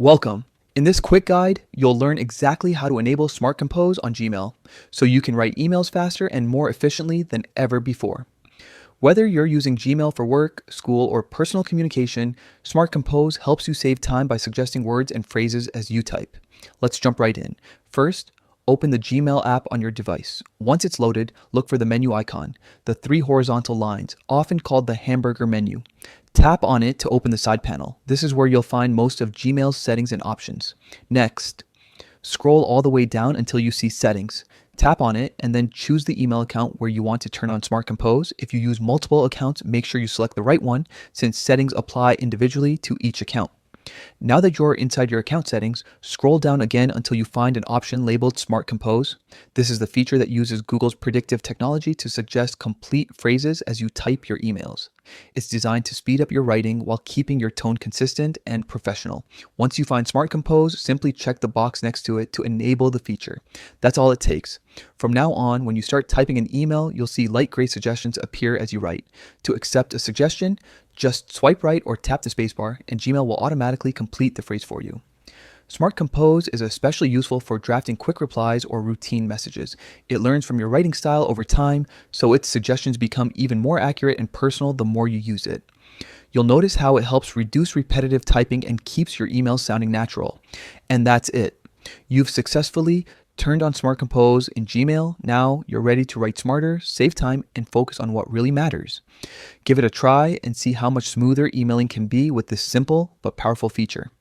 Welcome. In this quick guide, you'll learn exactly how to enable Smart Compose on Gmail so you can write emails faster and more efficiently than ever before. Whether you're using Gmail for work, school, or personal communication, Smart Compose helps you save time by suggesting words and phrases as you type. Let's jump right in. First, open the Gmail app on your device. Once it's loaded, look for the menu icon, the three horizontal lines, often called the hamburger menu. Tap on it to open the side panel. This is where you'll find most of Gmail's settings and options. Next, scroll all the way down until you see Settings. Tap on it and then choose the email account where you want to turn on Smart Compose. If you use multiple accounts, make sure you select the right one since settings apply individually to each account. Now that you're inside your account settings, scroll down again until you find an option labeled Smart Compose. This is the feature that uses Google's predictive technology to suggest complete phrases as you type your emails. It's designed to speed up your writing while keeping your tone consistent and professional. Once you find Smart Compose, simply check the box next to it to enable the feature. That's all it takes. From now on, when you start typing an email, you'll see light gray suggestions appear as you write. To accept a suggestion, just swipe right or tap the spacebar, and Gmail will automatically complete the phrase for you. Smart Compose is especially useful for drafting quick replies or routine messages. It learns from your writing style over time, so its suggestions become even more accurate and personal the more you use it. You'll notice how it helps reduce repetitive typing and keeps your emails sounding natural. And that's it. You've successfully turned on Smart Compose in Gmail. Now you're ready to write smarter, save time, and focus on what really matters. Give it a try and see how much smoother emailing can be with this simple but powerful feature.